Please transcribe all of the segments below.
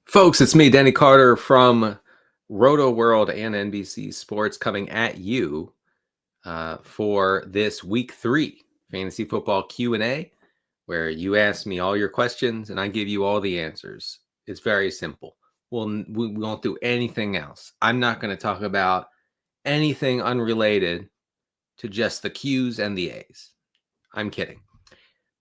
Folks, it's me, Denny Carter from Rotoworld and NBC Sports coming at you for this week 3 fantasy football Q&A, where you ask me all your questions and I give you all the answers. It's very simple. We won't do anything else. I'm not going to talk about anything unrelated to just the Q's and the A's. I'm kidding.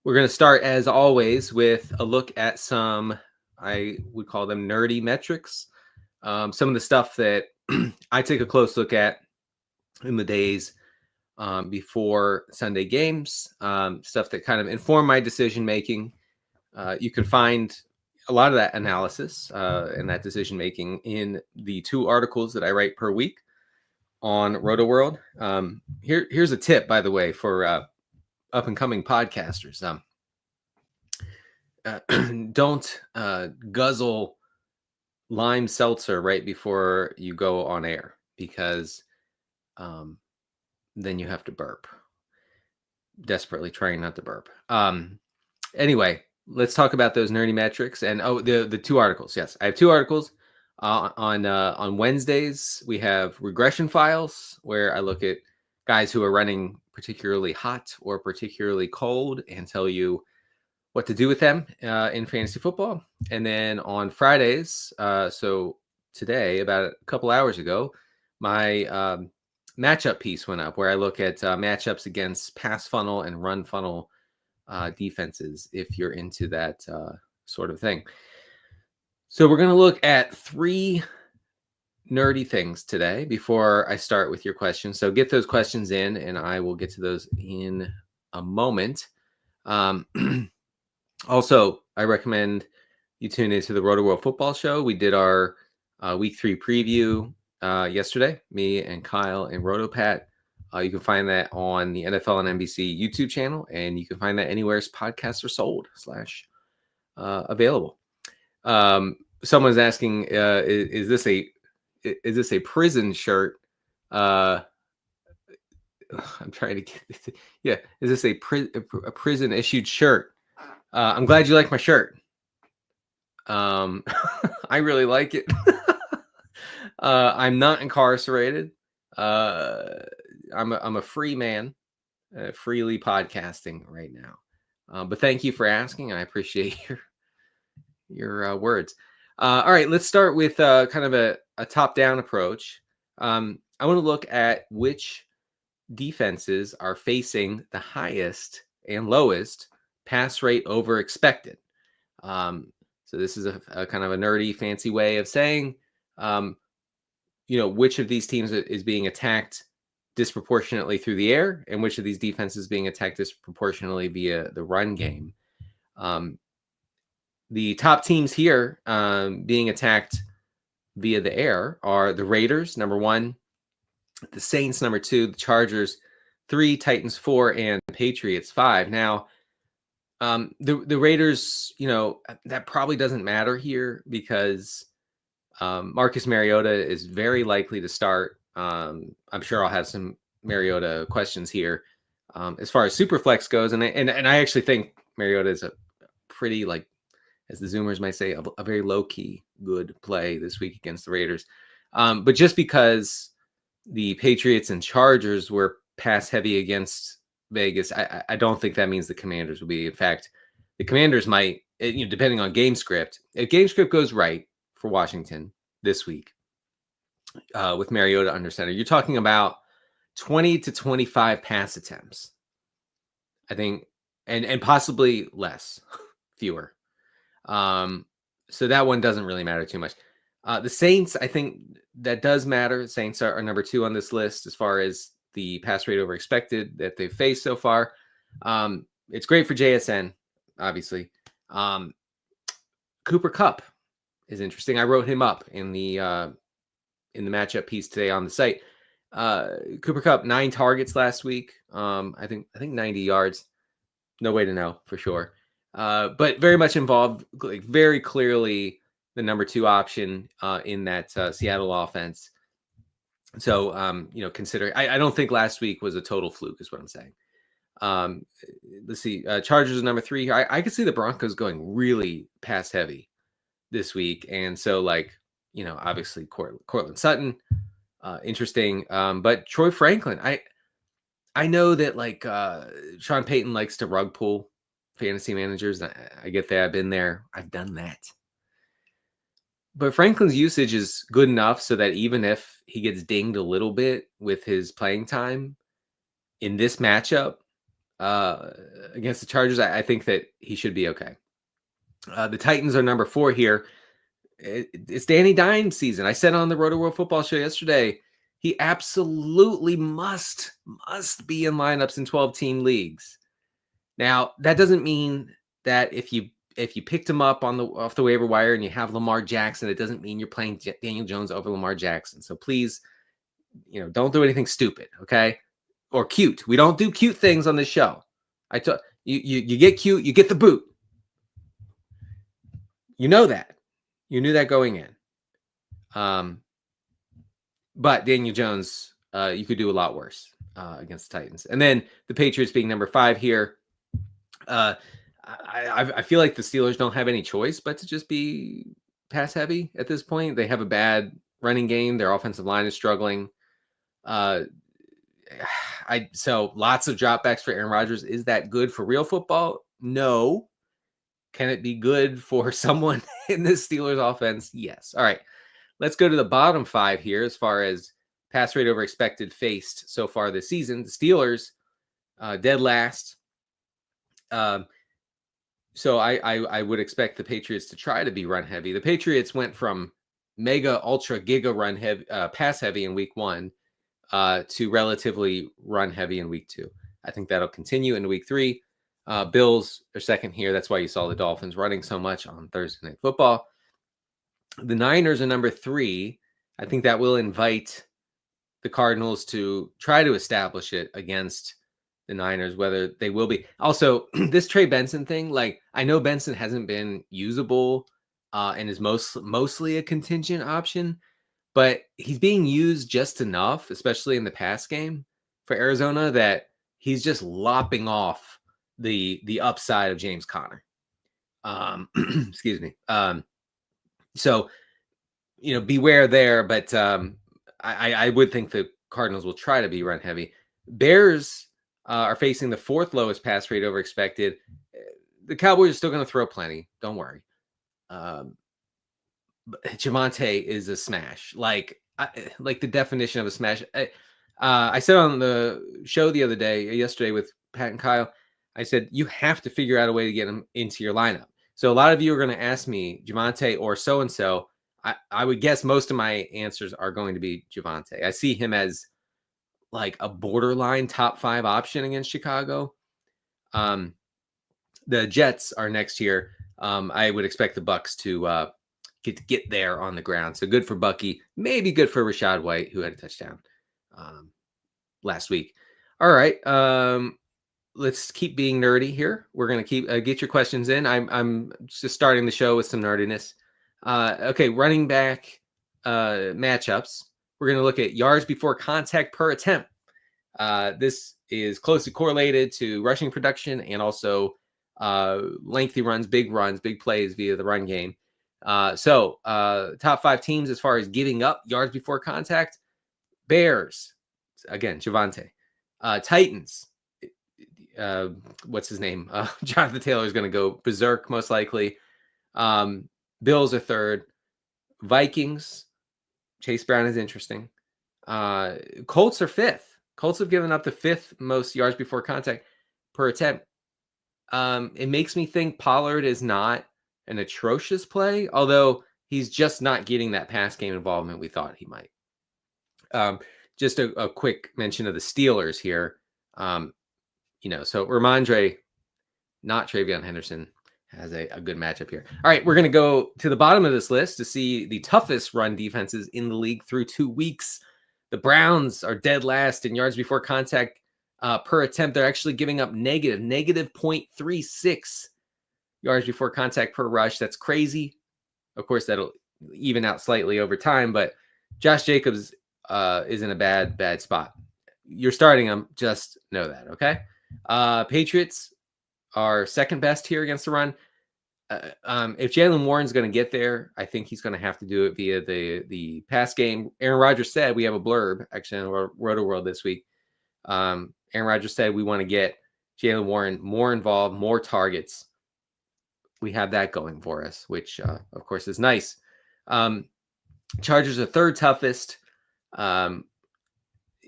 We're going to start, as always, with a look at some, I would call them nerdy metrics. Some of the stuff that I take a close look at in the days before Sunday games, stuff that kind of inform my decision making. You can find a lot of that analysis and that decision making in the 2 articles that I write per week on Rotoworld. Here's a tip, by the way, for up and coming podcasters. Don't guzzle lime seltzer right before you go on air, because then you have to burp. Desperately trying not to burp. Anyway, let's talk about those nerdy metrics and the 2 articles. Yes, I have 2 articles. On Wednesdays, we have regression files where I look at guys who are running particularly hot or particularly cold and tell you what to do with them in fantasy football. And then on Fridays, so today, about a couple hours ago, my matchup piece went up where I look at matchups against pass funnel and run funnel defenses, if you're into that sort of thing. So we're going to look at 3 nerdy things today before I start with your questions. So get those questions in, and I will get to those in a moment. Also, I recommend you tune into the Rotoworld Football Show. We did our Week 3 preview yesterday, me and Kyle and RotoPat. You can find that on the NFL and NBC YouTube channel, and you can find that anywhere podcasts are sold / available. Someone's asking, is this a prison shirt? I'm trying to get it. Yeah, is this a prison issued shirt? I'm glad you like my shirt. I really like it. I'm not incarcerated. I'm a free man, freely podcasting right now. But thank you for asking. I appreciate your words. All right, let's start with kind of a top-down approach. I want to look at which defenses are facing the highest and lowest pass rate over expected. So this is a kind of a nerdy, fancy way of saying, which of these teams is being attacked disproportionately through the air, and which of these defenses is being attacked disproportionately via the run game. The top teams here being attacked via the air are the Raiders, number 1, the Saints, number 2, the Chargers, 3, Titans, 4, and Patriots, 5. Now, the Raiders, that probably doesn't matter here because Marcus Mariota is very likely to start. I'm sure I'll have some Mariota questions here as far as Superflex goes, and I actually think Mariota is a pretty, like, as the Zoomers might say, a very low-key good play this week against the Raiders. But just because the Patriots and Chargers were pass-heavy against Vegas, I don't think that means the Commanders will be. In fact, the Commanders might, depending on game script. If game script goes right for Washington this week with Mariota under center, you're talking about 20 to 25 pass attempts, I think, and possibly less, fewer. So that one doesn't really matter too much. The Saints, I think that does matter. The Saints are number 2 on this list as far as the pass rate over expected that they've faced so far. It's great for JSN, obviously. Cooper Kupp is interesting. I wrote him up in the matchup piece today on the site. Cooper Kupp, 9 targets last week. I think 90 yards. No way to know for sure. But very much involved, like, very clearly the number 2 option in that Seattle offense. So, consider, I don't think last week was a total fluke is what I'm saying. Let's see. Chargers is number 3. I could see the Broncos going really pass heavy this week. And so, like, obviously Cortland Sutton, interesting. But Troy Franklin, I know that, like, Sean Payton likes to rug pull fantasy managers. I get that. I've been there. I've done that. But Franklin's usage is good enough so that even if he gets dinged a little bit with his playing time in this matchup against the Chargers, I think that he should be okay. The Titans are number 4 here. It's Danny Dimes season. I said on the Rotoworld football show yesterday, he absolutely must be in lineups in 12-team leagues. Now, that doesn't mean that if you picked him up off the waiver wire and you have Lamar Jackson, it doesn't mean you're playing Daniel Jones over Lamar Jackson. So please, don't do anything stupid, okay? Or cute. We don't do cute things on this show. I told you get cute, you get the boot. You know that. You knew that going in. But Daniel Jones, you could do a lot worse against the Titans. And then the Patriots being number 5 here. I feel like the Steelers don't have any choice but to just be pass heavy at this point. They have a bad running game. Their offensive line is struggling. So lots of dropbacks for Aaron Rodgers. Is that good for real football? No. Can it be good for someone in the Steelers offense? Yes. All right. Let's go to the bottom 5 here as far as pass rate over expected faced so far this season. The Steelers, dead last. So I would expect the Patriots to try to be run heavy. The Patriots went from mega, ultra, giga run heavy, pass heavy in week 1 to relatively run heavy in week 2. I think that'll continue into week 3. Bills are second here. That's why you saw the Dolphins running so much on Thursday Night Football. The Niners are number 3. I think that will invite the Cardinals to try to establish it against the Niners, whether they will be. Also, this Trey Benson thing, like, I know Benson hasn't been usable and is mostly a contingent option, but he's being used just enough, especially in the pass game for Arizona, that he's just lopping off the upside of James Conner. Excuse me. So, beware there, but I would think the Cardinals will try to be run heavy. Bears are facing the 4th lowest pass rate over expected. The Cowboys are still going to throw plenty. Don't worry. Javonte is a smash. Like the definition of a smash. I said on the show yesterday with Pat and Kyle, I said, you have to figure out a way to get him into your lineup. So a lot of you are going to ask me Javonte or so-and-so. I would guess most of my answers are going to be Javonte. I see him as like a borderline top 5 option against Chicago. The Jets are next here. I would expect the Bucs to get there on the ground. So good for Bucky, maybe good for Rachaad White, who had a touchdown last week. All right. Let's keep being nerdy here. We're going to keep get your questions in. I'm just starting the show with some nerdiness. Okay, running back matchups. We're going to look at yards before contact per attempt. This is closely correlated to rushing production and also lengthy runs, big plays via the run game. So top 5 teams as far as giving up yards before contact. Bears, again, Javonte. Titans, what's his name? Jonathan Taylor is going to go berserk most likely. Bills are 3rd. Vikings, Chase Brown is interesting. Colts are 5th. Colts have given up the 5th most yards before contact per attempt. It makes me think Pollard is not an atrocious play, although he's just not getting that pass game involvement we thought he might. Just a quick mention of the Steelers here. So Ramondre, not Travion Henderson, has a good matchup here. All right, we're going to go to the bottom of this list to see the toughest run defenses in the league through 2 weeks. The Browns are dead last in yards before contact per attempt. They're actually giving up negative 0.36 yards before contact per rush. That's crazy. Of course, that'll even out slightly over time, but Josh Jacobs is in a bad spot. You're starting him. Just know that, okay? Patriots are 2nd best here against the run. If Jaylen Warren's going to get there, I think he's going to have to do it via the pass game. Aaron Rodgers said, we have a blurb actually on Rotoworld this week. Aaron Rodgers said we want to get Jaylen Warren more involved, more targets. We have that going for us, which of course is nice. Chargers are third toughest. And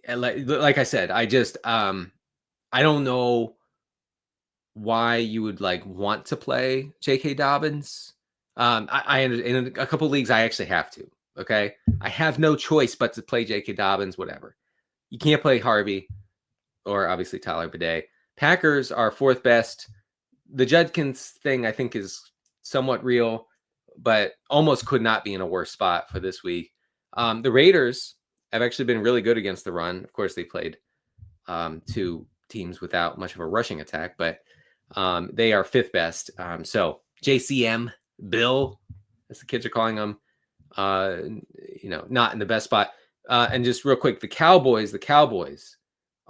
like I said, I don't know why you would want to play J.K. Dobbins. I in a couple of leagues I actually have to. Okay, I have no choice but to play J.K. Dobbins. Whatever. You can't play Harvey or obviously Tyler Bidet. Packers are fourth best. The Judkins thing I think is somewhat real, but almost could not be in a worse spot for this week. The Raiders have actually been really good against the run. Of course, they played two teams without much of a rushing attack, but they are fifth best. So JCM, Bill, as the kids are calling them, not in the best spot. And just real quick, the Cowboys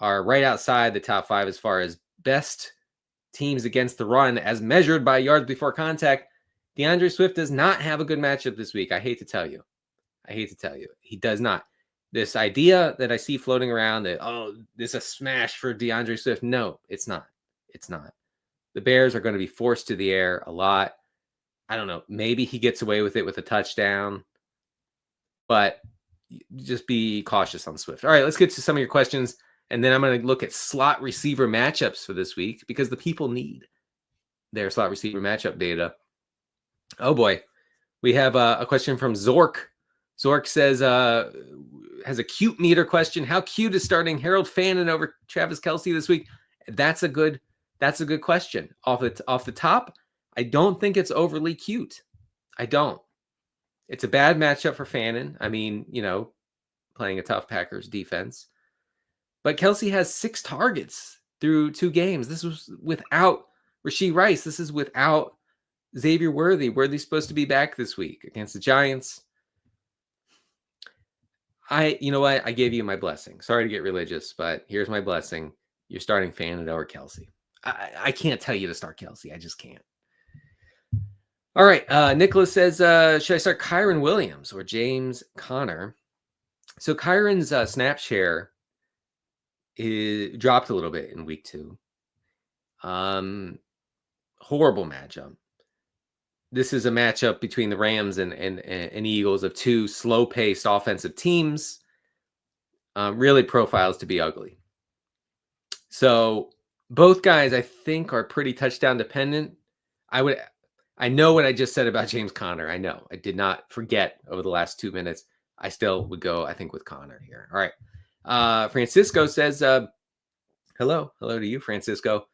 are right outside the top five as far as best teams against the run as measured by yards before contact. DeAndre Swift does not have a good matchup this week. I hate to tell you. He does not. This idea that I see floating around that, this is a smash for DeAndre Swift. No, it's not. The Bears are going to be forced to the air a lot. I don't know. Maybe he gets away with it with a touchdown, but just be cautious on Swift. All right, let's get to some of your questions, and then I'm going to look at slot receiver matchups for this week because the people need their slot receiver matchup data. Oh boy, we have a question from Zork. Zork says, has a cute meter question. How cute is starting Harold Fannin over Travis Kelce this week? That's a good question. Off the top, I don't think it's overly cute. I don't. It's a bad matchup for Fannin. I mean, playing a tough Packers defense. But Kelce has 6 targets through 2 games. This was without Rashee Rice. This is without Xavier Worthy. Worthy's supposed to be back this week against the Giants. You know what? I gave you my blessing. Sorry to get religious, but here's my blessing. You're starting Fannin over Kelce. I can't tell you to start Kelce. I just can't. All right. Nicholas says, should I start Kyron Williams or James Conner? So Kyron's snap share dropped a little bit in week 2. Horrible matchup. This is a matchup between the Rams and Eagles of 2 slow-paced offensive teams. Really profiles to be ugly. So both guys, I think, are pretty touchdown dependent. I know what I just said about James Conner. I know. I did not forget over the last 2 minutes. I still would go, I think, with Conner here. All right. Francisco says, hello to you, Francisco.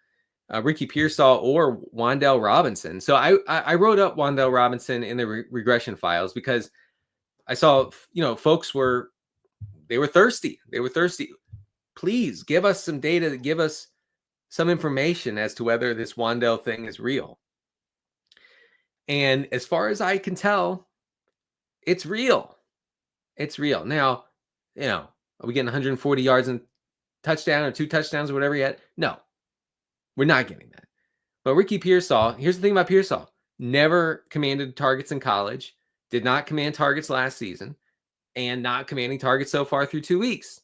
Ricky Pearsall or Wan'Dale Robinson. So I wrote up Wan'Dale Robinson in the regression files because I saw, folks were thirsty. Please give us some data, give us some information as to whether this Wan'Dale thing is real. And as far as I can tell, it's real. It's real. Now, are we getting 140 yards and touchdown or 2 touchdowns or whatever yet? No. We're not getting that. But Ricky Pearsall, here's the thing about Pearsall. Never commanded targets in college, did not command targets last season, and not commanding targets so far through 2 weeks.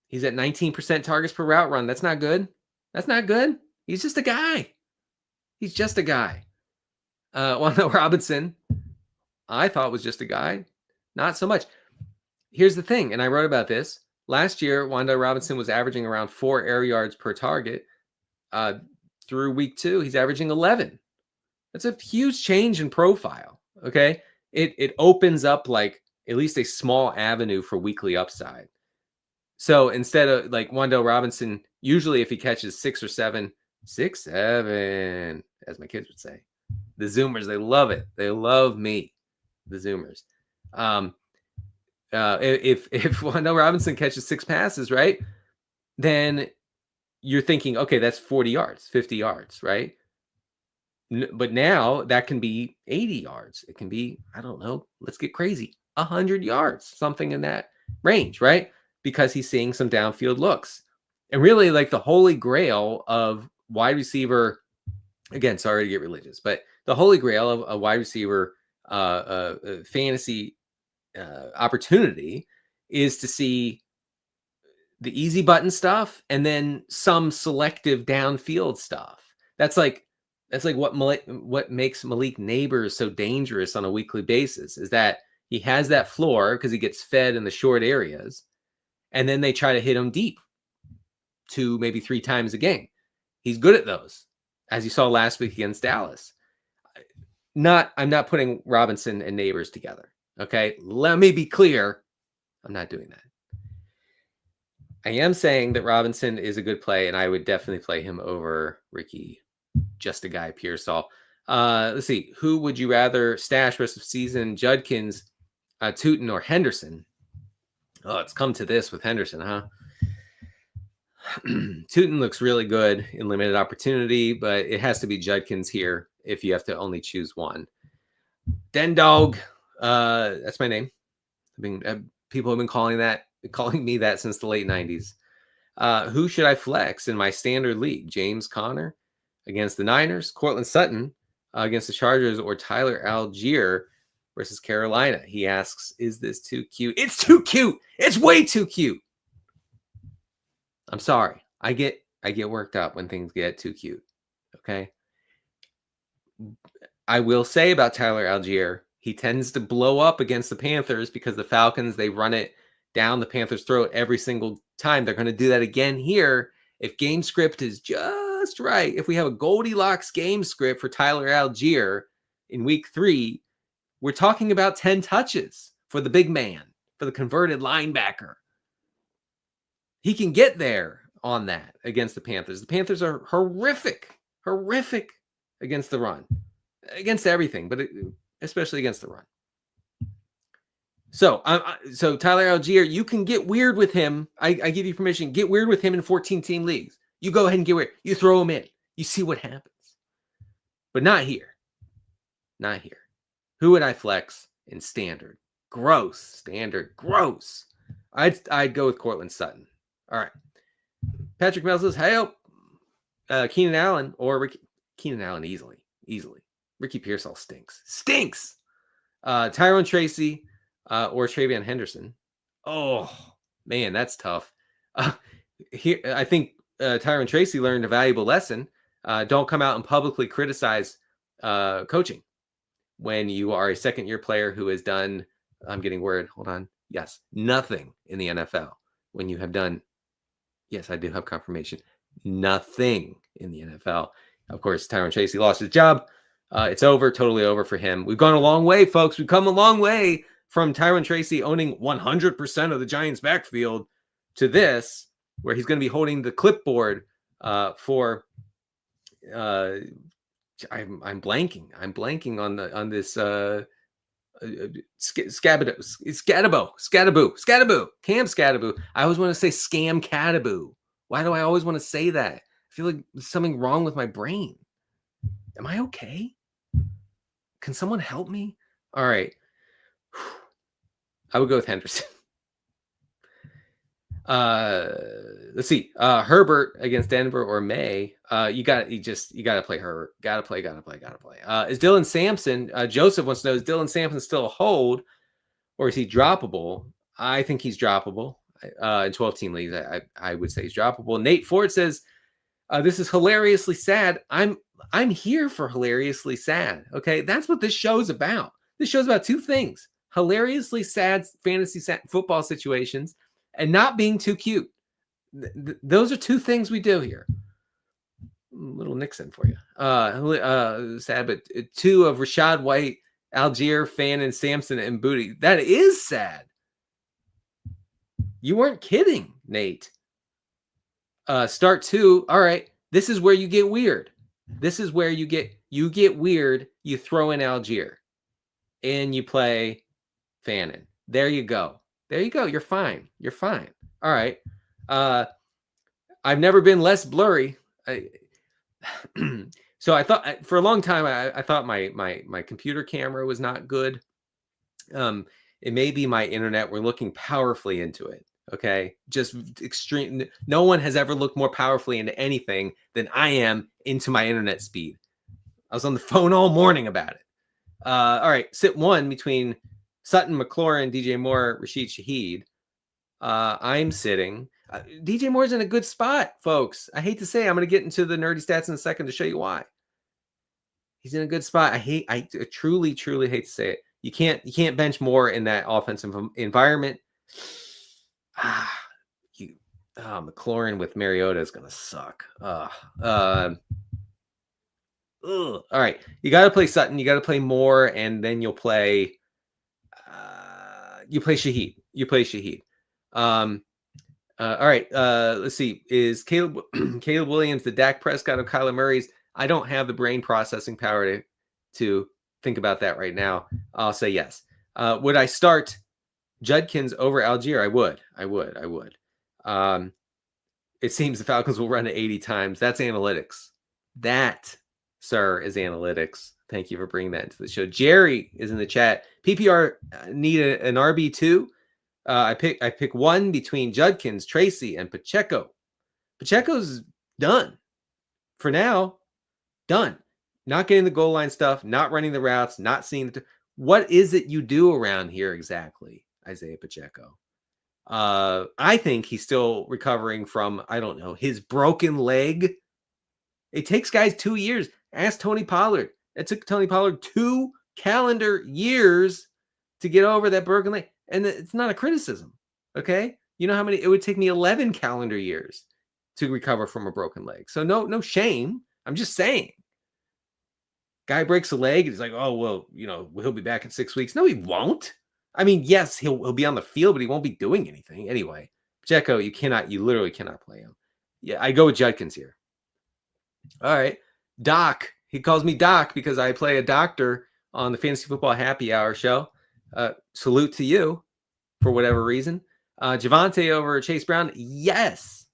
He's at 19% targets per route run. That's not good. He's just a guy. Wan'Dale Robinson, I thought was just a guy. Not so much. Here's the thing, and I wrote about this. Last year, Wan'Dale Robinson was averaging around 4 air yards per target. Through week 2, he's averaging 11. That's a huge change in profile. Okay, it opens up at least a small avenue for weekly upside. So instead of Wan'Dale Robinson, usually if he catches 6 or 7, as my kids would say, the Zoomers, they love it. They love me, the Zoomers. If Wan'Dale Robinson catches 6 passes, right, then you're thinking, okay, that's 40 yards, 50 yards, right? But now that can be 80 yards. It can be, I don't know, let's get crazy, 100 yards, something in that range, right? Because he's seeing some downfield looks. And really, the holy grail of wide receiver again, sorry to get religious, but the holy grail of a wide receiver fantasy opportunity is to see the easy button stuff and then some selective downfield stuff. That's like what makes Malik Neighbors so dangerous on a weekly basis, is that he has that floor because he gets fed in the short areas, and then they try to hit him deep 2, maybe 3 times a game. He's good at those, as you saw last week against Dallas. I'm not putting Robinson and Neighbors together. Okay, let me be clear. I'm not doing that. I am saying that Robinson is a good play, and I would definitely play him over Ricky, just a guy, Pearsall. Let's see. Who would you rather stash rest of season? Judkins, Tootin, or Henderson? Oh, it's come to this with Henderson, huh? Tootin looks really good in limited opportunity, but it has to be Judkins here if you have to only choose one. Den Dog, that's my name. People have been calling me that since the late 90s. Who should I flex in my standard league? James Conner against the Niners, Cortland Sutton against the Chargers, or Tyler Algier versus Carolina? He asks, is this too cute? It's too cute. It's way too cute. I'm sorry. I get worked up when things get too cute. Okay. I will say about Tyler Algier, he tends to blow up against the Panthers because the Falcons, they run it down the Panthers' throat every single time. They're going to do that again here. If game script is just right, if we have a Goldilocks game script for Tyler Algier in week 3, we're talking about 10 touches for the big man, for the converted linebacker. He can get there on that against the Panthers. The Panthers are horrific against the run, against everything, but especially against the run. So Tyler Algier, you can get weird with him. I give you permission. Get weird with him in 14-team leagues. You go ahead and get weird. You throw him in. You see what happens. But not here. Not here. Who would I flex in standard? Gross. Standard. Gross. I'd go with Cortland Sutton. All right. Patrick Mills says, help. Keenan Allen or Ricky. Keenan Allen easily. Ricky Pearsall stinks. Tyrone Tracy or Travion Henderson. Oh, man, that's tough. Here, I think Tyrone Tracy learned a valuable lesson. Don't come out and publicly criticize coaching when you are a second-year player who has done, I'm getting word, hold on. Yes, nothing in the NFL. When you have done, yes, I do have confirmation, nothing in the NFL. Of course, Tyrone Tracy lost his job. It's over, totally over for him. We've gone a long way, folks. We've come a long way from Tyrone Tracy owning 100% of the Giants' backfield to this, where he's going to be holding the clipboard for. I'm blanking on this. Cam Scadaboo. I always want to say Scam Cataboo. Why do I always want to say that? I feel like there's something wrong with my brain. Am I okay? Can someone help me? All right. I would go with Henderson. Let's see. Herbert against Denver or May. You gotta play Herbert. Gotta play. Is Dylan Sampson? Joseph wants to know, is Dylan Sampson still a hold, or is he droppable? I think he's droppable. In 12-team leagues, I would say he's droppable. Nate Ford says, this is hilariously sad. I'm here for hilariously sad. Okay, that's what this show's about. This show's about 2 things: hilariously sad fantasy football situations and not being too cute. Those are 2 things we do here. Little Nixon for you. Sad, but 2 of Rashad White, Algier, Fannin, Sampson, and Booty. That is sad. You weren't kidding, Nate. Start 2. All right. This is where you get weird. This is where you get weird. You throw in Algier and you play Fannin. There you go. You're fine. All right. I've never been less blurry. So I thought for a long time, I thought my computer camera was not good. It may be my internet. We're looking powerfully into it. Okay. Just extreme. No one has ever looked more powerfully into anything than I am into my internet speed. I was on the phone all morning about it. All right, sit 1 between Sutton, McLaurin, DJ Moore, Rashid Shaheed. I'm sitting. DJ Moore's in a good spot, folks. I hate to say, I'm going to get into the nerdy stats in a second to show you why. He's in a good spot. I truly hate to say it. You can't bench Moore in that offensive environment. McLaurin with Mariota is going to suck. All right, you got to play Sutton. You got to play Moore, and then you'll play. You play Shaheed. All right. Let's see. Is Caleb Williams the Dak Prescott of Kyler Murray's? I don't have the brain processing power to think about that right now. I'll say yes. Would I start Judkins over Algier? I would. It seems the Falcons will run it 80 times. That's analytics. That, sir, is analytics. Thank you for bringing that into the show. Jerry is in the chat. PPR need an RB2. I pick 1 between Judkins, Tracy, and Pacheco. Pacheco's done for now. Done. Not getting the goal line stuff, not running the routes, not seeing what is it you do around here exactly, Isaiah Pacheco? I think he's still recovering from, I don't know, his broken leg. It takes guys 2 years. Ask Tony Pollard. It took Tony Pollard 2 calendar years to get over that broken leg. And it's not a criticism, okay? You know how many? It would take me 11 calendar years to recover from a broken leg. So no shame. I'm just saying. Guy breaks a leg and he's like, oh, well, he'll be back in 6 weeks. No, he won't. I mean, yes, he'll be on the field, but he won't be doing anything. Anyway, Pacheco, you literally cannot play him. Yeah, I go with Judkins here. All right. Doc. He calls me Doc because I play a doctor on the Fantasy Football Happy Hour show. Salute to you for whatever reason. Javante over Chase Brown. Yes.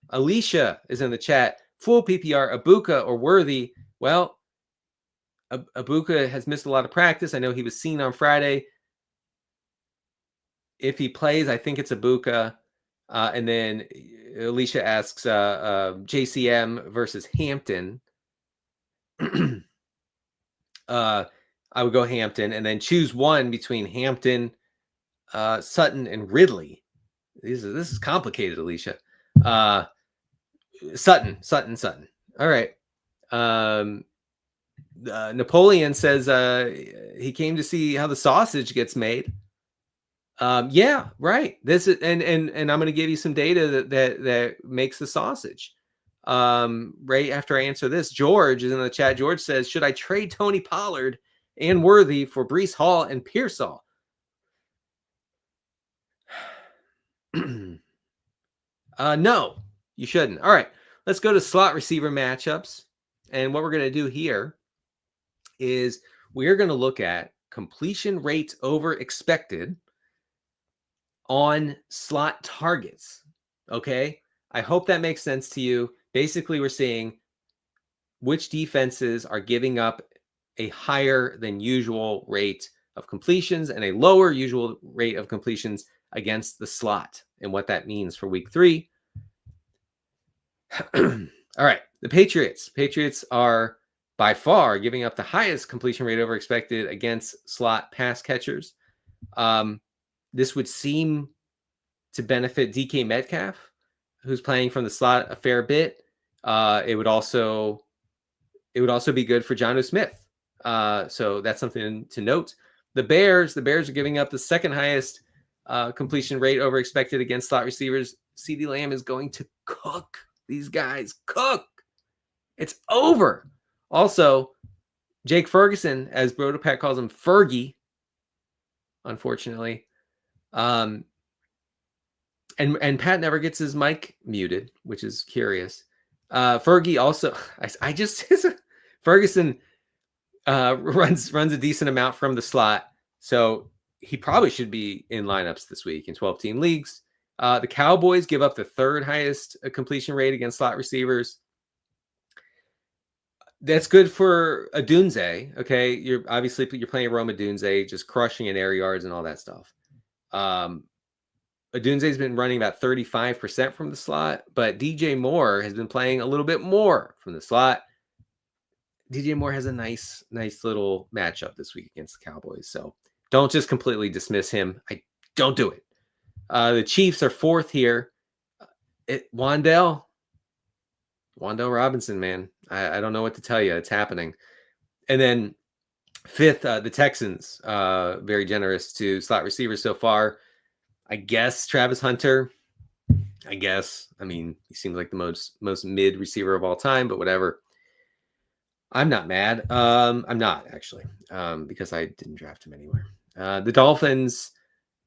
Alicia is in the chat. Full PPR, Abuka or Worthy. Well, Abuka has missed a lot of practice. I know he was seen on Friday. If he plays, I think it's Abuka. And then Alicia asks JCM versus Hampton. I would go Hampton and then choose 1 between Hampton, Sutton, and Ridley. This is complicated, Alicia. Sutton. All right. Napoleon says he came to see how the sausage gets made. Yeah, right. This is and I'm going to give you some data that makes the sausage. Right after I answer this, George is in the chat. George says, should I trade Tony Pollard and Worthy for Breece Hall and Pearsall? No, you shouldn't. All right, let's go to slot receiver matchups. And what we're going to do here is we're going to look at completion rates over expected on slot targets. Okay, I hope that makes sense to you. Basically, we're seeing which defenses are giving up a higher than usual rate of completions and a lower usual rate of completions against the slot and what that means for week 3. All right, the Patriots. Patriots are by far giving up the highest completion rate over expected against slot pass catchers. This would seem to benefit DK Metcalf, who's playing from the slot a fair bit. It would also be good for Jonnu Smith. So that's something to note. The Bears are giving up the second highest completion rate over expected against slot receivers. CeeDee Lamb is going to cook these guys. Cook. It's over. Also, Jake Ferguson, as Brotopat calls him, Fergie, unfortunately. And Pat never gets his mic muted, which is curious. Fergie also, Ferguson runs a decent amount from the slot, so he probably should be in lineups this week in 12-team leagues. The Cowboys give up the third highest completion rate against slot receivers. That's good for Odunze. Okay, you're playing Rome Odunze, just crushing in air yards and all that stuff. Odunze's been running about 35% from the slot, but DJ Moore has been playing a little bit more from the slot. DJ Moore has a nice little matchup this week against the Cowboys. So don't just completely dismiss him. Don't do it. The Chiefs are 4th here. Wan'Dale Robinson, man. I don't know what to tell you. It's happening. And then 5th, the Texans, very generous to slot receivers so far. I guess Travis Hunter. I mean, he seems like the most mid receiver of all time, but whatever. I'm not mad. I'm not actually, because I didn't draft him anywhere. The Dolphins,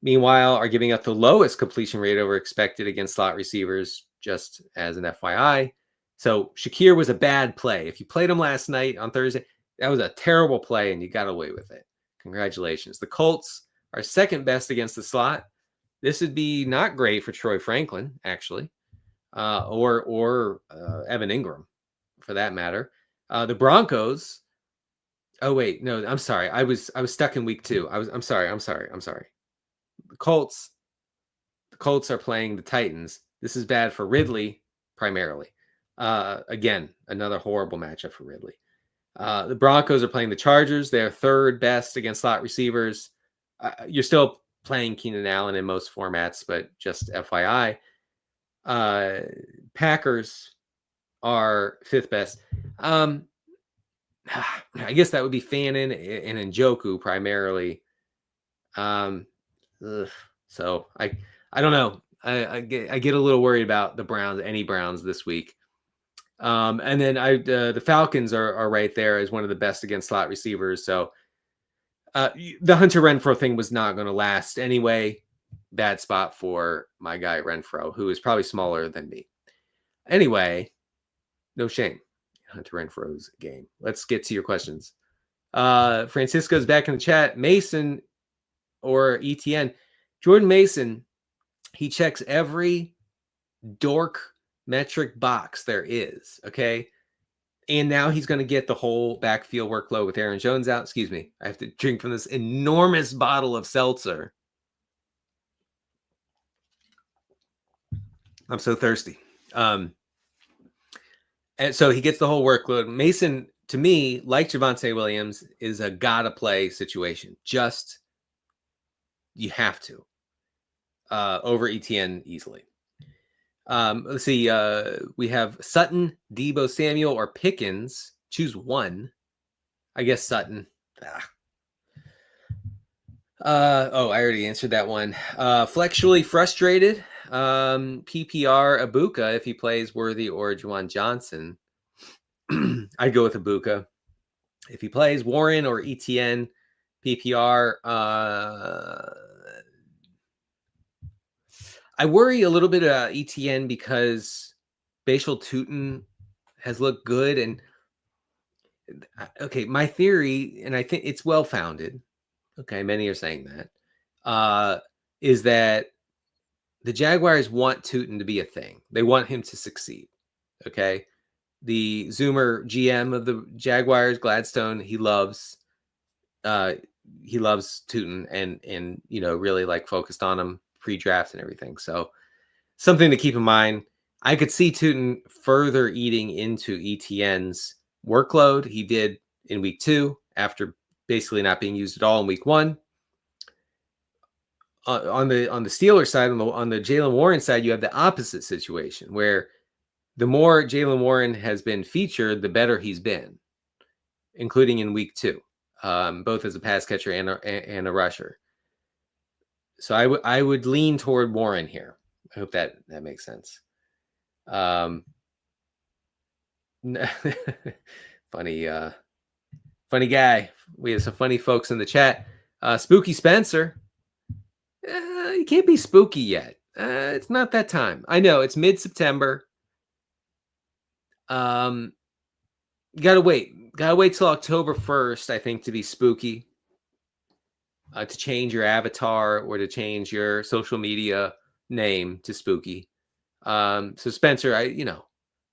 meanwhile, are giving up the lowest completion rate over expected against slot receivers, just as an FYI. So Shakir was a bad play. If you played him last night on Thursday, that was a terrible play, and you got away with it. Congratulations. The Colts are 2nd best against the slot. This would be not great for Troy Franklin, actually, or Evan Ingram, for that matter. The Broncos. Oh wait, no, I'm sorry. I was stuck in week 2. I'm sorry. The Colts are playing the Titans. This is bad for Ridley primarily. Again, another horrible matchup for Ridley. The Broncos are playing the Chargers. They're 3rd best against slot receivers. You're still playing Keenan Allen in most formats, but just FYI. Packers are 5th best. I guess that would be Fannin and Njoku primarily. So I don't know. I get a little worried about the Browns, any Browns this week. And then the Falcons are right there as one of the best against slot receivers. So the Hunter Renfrow thing was not going to last anyway. Bad spot for my guy Renfrow, who is probably smaller than me. Anyway, no shame. Hunter Renfrow's game. Let's get to your questions. Francisco's back in the chat. Mason or ETN. Jordan Mason, he checks every dork metric box there is, okay? And now he's going to get the whole backfield workload with Aaron Jones out. Excuse me. I have to drink from this enormous bottle of seltzer. I'm so thirsty. And so he gets the whole workload. Mason, to me, like Javonte Williams, is a gotta play situation. Just, you have to. Over ETN easily. Let's see. We have Sutton, Debo Samuel, or Pickens. Choose one. I guess Sutton. I already answered that one. Flexually frustrated. PPR Ibuka if he plays Worthy or Juwan Johnson. I'd go with Ibuka. If he plays Warren or ETN, PPR. I worry a little bit about ETN because Bashal Tutin has looked good. And okay, my theory, and I think it's well-founded, okay, many are saying that, is that the Jaguars want Tutin to be a thing. They want him to succeed, okay? The Zoomer GM of the Jaguars, Gladstone, he loves Tutin and really like focused on him pre-draft and everything. So something to keep in mind. I could see Tutin further eating into ETN's workload. He did in week 2 after basically not being used at all in week 1. On the Steelers side, on the Jaylen Warren side, you have the opposite situation where the more Jaylen Warren has been featured, the better he's been, including in week 2, both as a pass catcher and a rusher. So I would lean toward Warren here. I hope that makes sense. Funny guy. We have some funny folks in the chat. Spooky Spencer. You can't be spooky yet. It's not that time. I know it's mid-September. Gotta wait till October 1st, I think, to be spooky. To change your avatar or to change your social media name to spooky. So Spencer,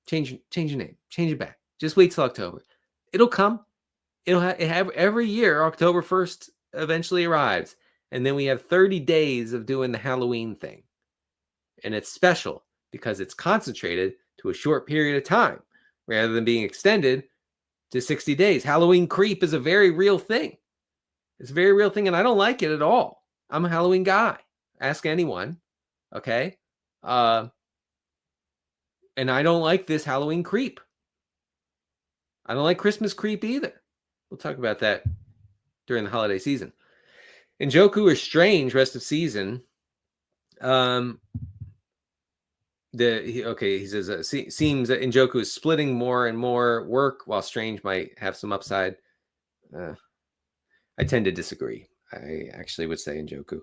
change your name, change it back. Just wait till October. It'll come. It'll have every year. October 1st eventually arrives, and then we have 30 days of doing the Halloween thing, and it's special because it's concentrated to a short period of time rather than being extended to 60 days. Halloween creep is a very real thing. It's a very real thing, and I don't like it at all. I'm a Halloween guy. Ask anyone, okay? And I don't like this Halloween creep. I don't like Christmas creep either. We'll talk about that during the holiday season. Njoku is strange rest of season. He says seems that Njoku is splitting more and more work, while Strange might have some upside. I tend to disagree. I actually would say Njoku.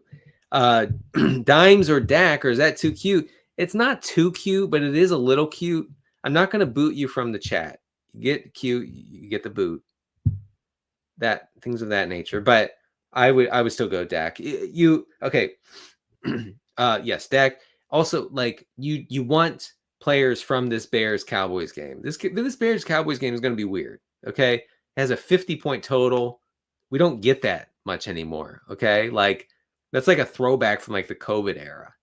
Dimes or Dak, or is that too cute? It's not too cute, but it is a little cute. I'm not going to boot you from the chat. You get cute, you get the boot. That things of that nature. But I would still go Dak. Okay? Yes, Dak. Also, like you want players from this Bears Cowboys game. This Bears Cowboys game is going to be weird. Okay, it has a 50-point total. We don't get that much anymore. Okay, like that's like a throwback from like the COVID era,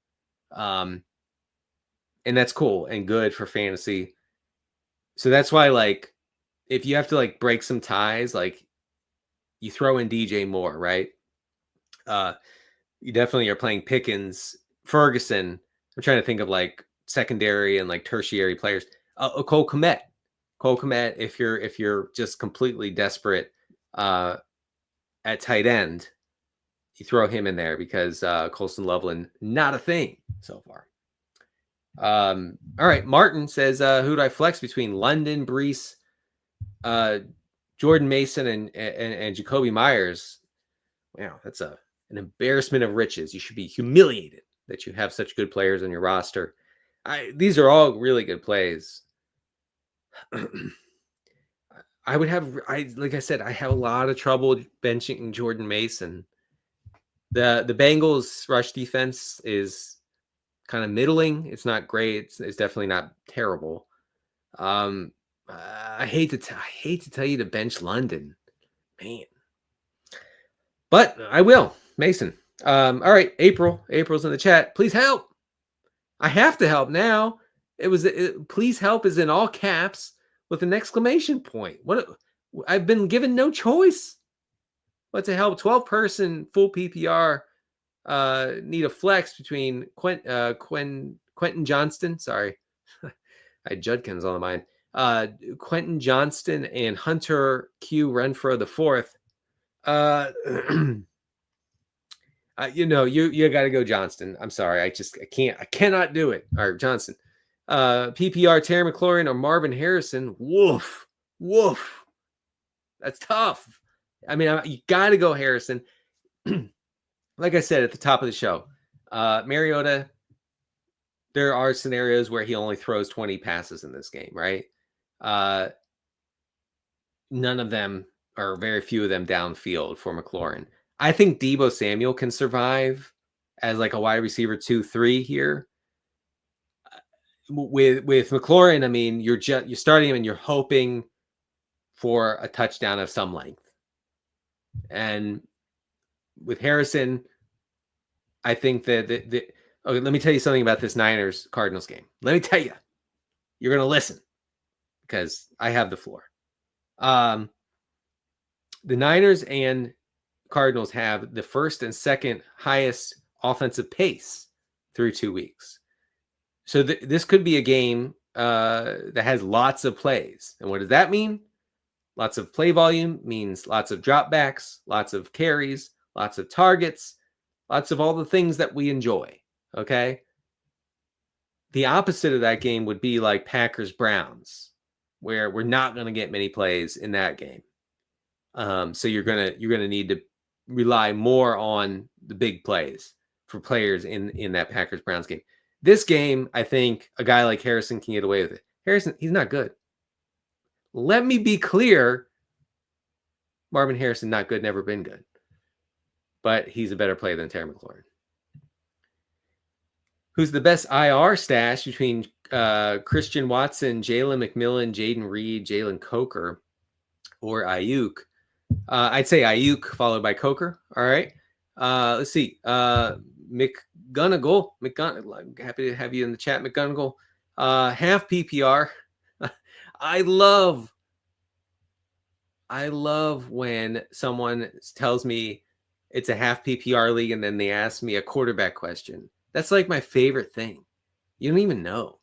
and that's cool and good for fantasy. So that's why, like, if you have to like break some ties, like you throw in DJ Moore, right? You definitely are playing Pickens, Ferguson. I'm trying to think of like secondary and like tertiary players. Cole Kmet, if you're just completely desperate at tight end, you throw him in there because Colston Loveland, not a thing so far. All right, Martin says, who do I flex between London, Brees, Jordan Mason, and Jacoby Myers? Wow, that's an embarrassment of riches. You should be humiliated that you have such good players on your roster. These are all really good plays. Like I said, I have a lot of trouble benching Jordan Mason. The Bengals rush defense is kind of middling. It's not great. It's definitely not terrible. I hate to tell you to bench London, man, but I will. Mason. All right, April's in the chat. Please help. I have to help now. Please help is in all caps with an exclamation point. I've been given no choice but to help. 12-person full PPR. Need a flex between Quentin Johnston. Sorry, I had Judkins on the mind. Quentin Johnston and Hunter Q Renfro the fourth. You got to go Johnston. I'm sorry. I cannot do it. All right, Johnson. PPR, Terry McLaurin or Marvin Harrison. Woof. That's tough. I mean, you got to go Harrison. Like I said at the top of the show, Mariota, there are scenarios where he only throws 20 passes in this game, right? None of them, or very few of them, downfield for McLaurin. I think Deebo Samuel can survive as like a wide receiver 2-3 here. With McLaurin, I mean, you're starting him and you're hoping for a touchdown of some length. And with Harrison, I think that okay, let me tell you something about this Niners-Cardinals game. Let me tell you. You're going to listen because I have the floor. The Niners and Cardinals have the first and second highest offensive pace through 2 weeks. So this could be a game that has lots of plays. And what does that mean? Lots of play volume means lots of dropbacks, lots of carries, lots of targets, lots of all the things that we enjoy. Okay. The opposite of that game would be like Packers-Browns, where we're not going to get many plays in that game. So you're gonna need to rely more on the big plays for players in that Packers-Browns game. This game, I think a guy like Harrison can get away with it. Harrison, he's not good. Let me be clear. Marvin Harrison, not good, never been good. But he's a better player than Terry McLaurin. Who's the best IR stash between Christian Watson, Jalen McMillan, Jaden Reed, Jalen Coker, or Ayuk? I'd say Ayuk followed by Coker. All right. Let's see. McGonigal. Happy to have you in the chat, McGonigal. Half PPR. I love I love when someone tells me it's a half PPR league and then they ask me a quarterback question. That's like my favorite thing. You don't even know.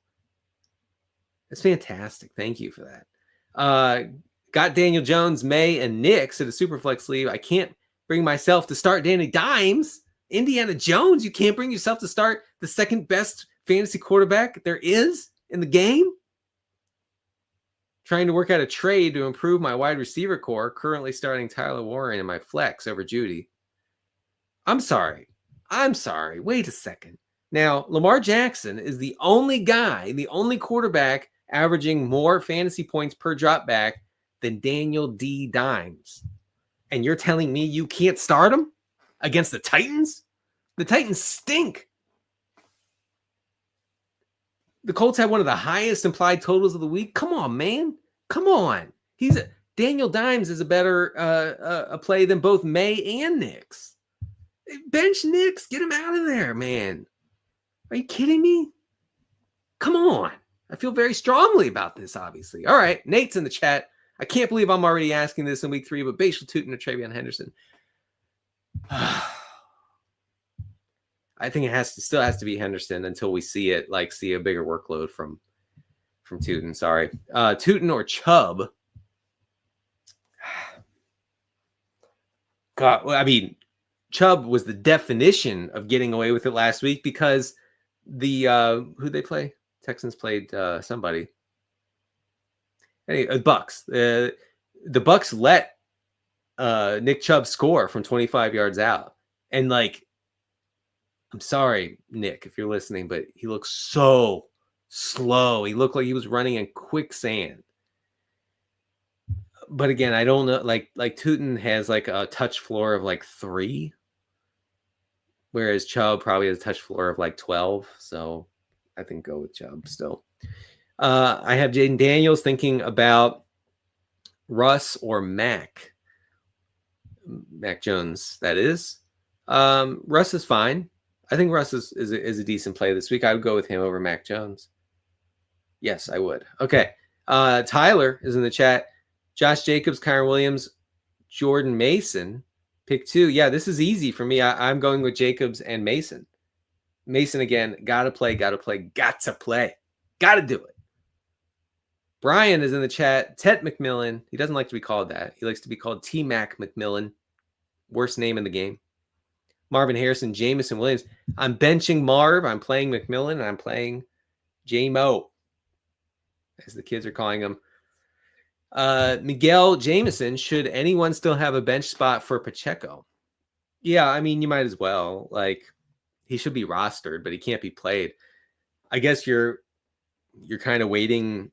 That's fantastic. Thank you for that. Got Daniel Jones, May, and Nix at a Superflex league. I can't bring myself to start Danny Dimes. Indiana Jones, you can't bring yourself to start the second best fantasy quarterback there is in the game. Trying to work out a trade to improve my wide receiver core, currently starting Tyler Warren in my flex over Judy. I'm sorry. Wait a second. Now, Lamar Jackson is the only guy, the only quarterback averaging more fantasy points per drop back than Daniel D. Dimes. And you're telling me you can't start him against the Titans? The Titans stink. The Colts had one of the highest implied totals of the week. Come on, man. Come on. Daniel Dimes is a better a play than both May and Nix. Bench Nix. Get him out of there, man. Are you kidding me? Come on. I feel very strongly about this, obviously. All right. Nate's in the chat. I can't believe I'm already asking this in week 3, but Bashal Tootin or Travion Henderson. I think it still has to be Henderson until we see a bigger workload from Tootin. Sorry. Tootin or Chubb. God, I mean, Chubb was the definition of getting away with it last week because who they play? Texans played somebody. Anyway, Bucks. The Bucks let Nick Chubb score from 25 yards out. And I'm sorry, Nick, if you're listening, but he looks so slow. He looked like he was running in quicksand. But again, I don't know. Like Tootin has a touch floor of 3, whereas Chubb probably has a touch floor of 12. So I think go with Chubb still. I have Jaden Daniels thinking about Russ or Mac Jones. That is. Russ is fine. I think Russ is a decent play this week. I would go with him over Mac Jones. Yes, I would. Okay. Tyler is in the chat. Josh Jacobs, Kyron Williams, Jordan Mason, pick 2. Yeah, this is easy for me. I'm going with Jacobs and Mason. Mason again, got to play. Got to do it. Brian is in the chat. Tet McMillan. He doesn't like to be called that. He likes to be called T-Mac McMillan. Worst name in the game. Marvin Harrison, Jamison Williams. I'm benching Marv. I'm playing McMillan, and I'm playing J-Mo, as the kids are calling him. Miguel Jamison, should anyone still have a bench spot for Pacheco? Yeah, I mean, you might as well. He should be rostered, but he can't be played. I guess you're kind of waiting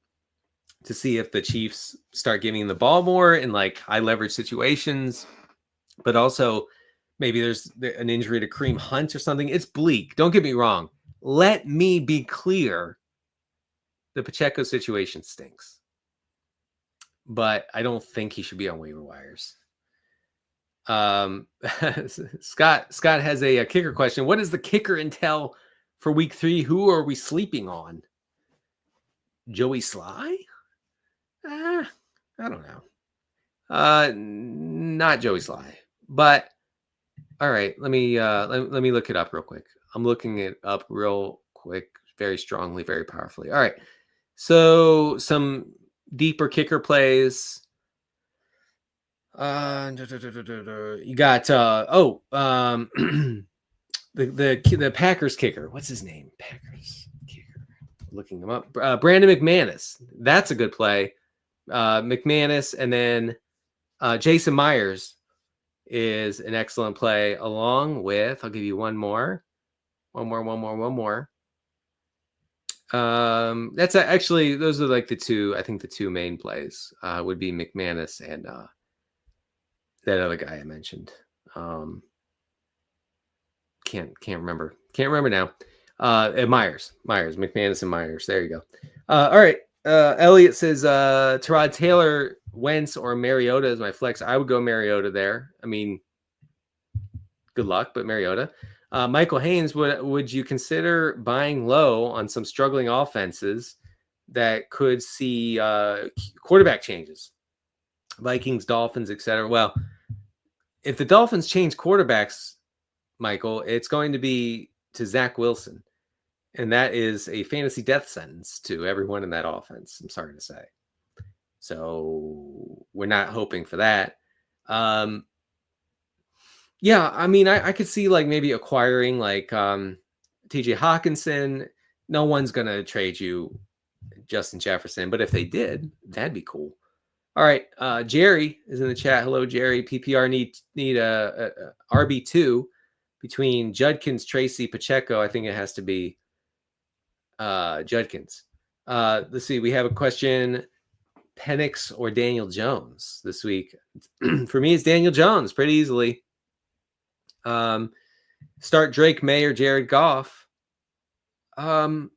to see if the Chiefs start giving the ball more in high leverage situations, but also maybe there's an injury to Kareem Hunt or something. It's bleak. Don't get me wrong. Let me be clear. The Pacheco situation stinks, but I don't think he should be on waiver wires. Scott has a kicker question. What is the kicker intel for week 3? Who are we sleeping on? Joey Sly? I don't know. Not Joey Sly, but all right. Let me look it up real quick. I'm looking it up real quick, very strongly, very powerfully. All right. So some deeper kicker plays. You got the Packers kicker. What's his name? Packers kicker. Looking him up. Brandon McManus. That's a good play. McManus, and then Jason Myers is an excellent play, along with, I'll give you one more. That's actually, those are the two, I think the two main plays would be McManus and that other guy I mentioned. Can't remember now. Myers, McManus and Myers. There you go. All right. Elliot says Tyrod Taylor, Wentz, or Mariota is my flex. I would go Mariota there. I mean, good luck, but Mariota. Michael Haynes, would you consider buying low on some struggling offenses that could see quarterback changes? Vikings, Dolphins, etc. Well, if the Dolphins change quarterbacks, Michael, it's going to be to Zach Wilson. And that is a fantasy death sentence to everyone in that offense, I'm sorry to say. So we're not hoping for that. Yeah, I mean, I could see like maybe acquiring like TJ Hawkinson. No one's going to trade you Justin Jefferson, but if they did, that'd be cool. All right, Jerry is in the chat. Hello, Jerry. PPR need a RB2 between Judkins, Tracy, Pacheco. I think it has to be Judkins. Let's see. We have a question: Penix or Daniel Jones this week? For me, it's Daniel Jones pretty easily. Start Drake May or Jared Goff. I'd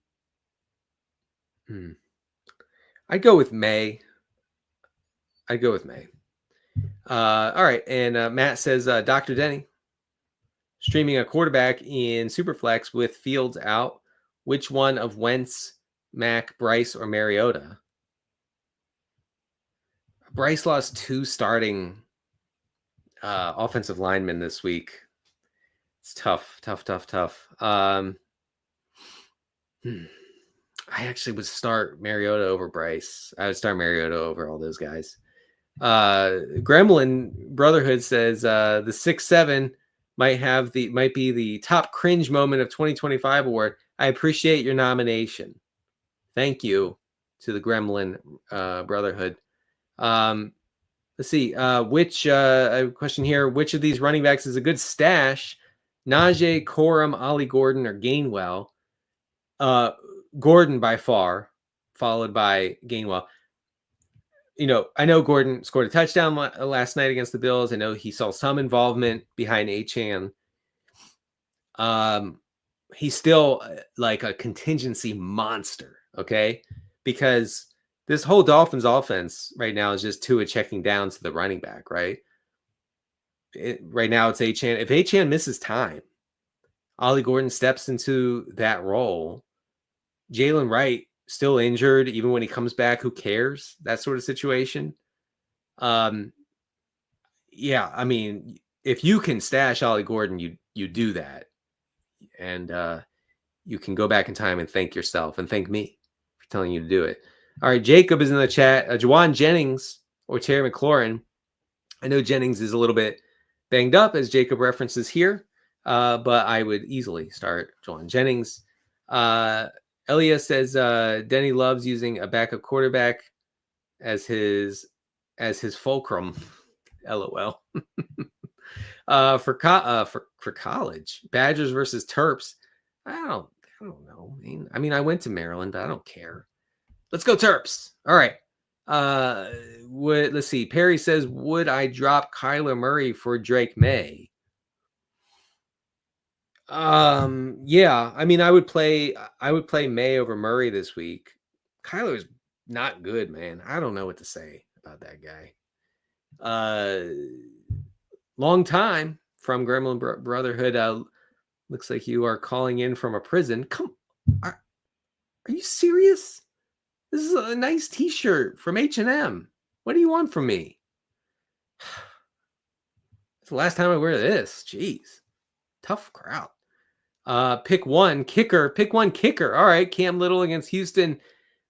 go with May. All right. And Matt says, Dr. Denny, streaming a quarterback in Superflex with Fields out. Which one of Wentz, Mac, Bryce, or Mariota? Bryce lost 2 starting offensive linemen this week. It's tough. I actually would start Mariota over Bryce. I would start Mariota over all those guys. Gremlin Brotherhood says the 6-7 might be the top cringe moment of 2025 award. I appreciate your nomination. Thank you to the Gremlin Brotherhood. Let's see. Which question here? Which of these running backs is a good stash? Najee, Corum, Ollie Gordon, or Gainwell? Gordon by far, followed by Gainwell. You know, I know Gordon scored a touchdown last night against the Bills. I know he saw some involvement behind Achane. He's still like a contingency monster, okay? Because this whole Dolphins offense right now is just Tua checking down to the running back, right? Right now it's Achane. If Achane misses time, Ollie Gordon steps into that role. Jalen Wright still injured, even when he comes back, who cares? That sort of situation. Yeah, I mean, if you can stash Ollie Gordon, you do that. And you can go back in time and thank yourself and thank me for telling you to do it. All right, Jacob is in the chat. Juwan Jennings or Terry McLaurin. I know Jennings is a little bit banged up, as Jacob references here, but I would easily start Juwan Jennings. Elia says Denny loves using a backup quarterback as his fulcrum. LOL. For college, Badgers versus Terps. I don't know. I mean, I went to Maryland, but I don't care. Let's go Terps. All right. Let's see. Perry says, would I drop Kyler Murray for Drake May? Yeah. I mean, I would play May over Murray this week. Kyler's not good, man. I don't know what to say about that guy. Long time from Gremlin Brotherhood. Looks like you are calling in from a prison. Are you serious? This is a nice t-shirt from H&M. What do you want from me? It's the last time I wear this. Jeez. Tough crowd. Pick one kicker. All right. Cam Little against Houston.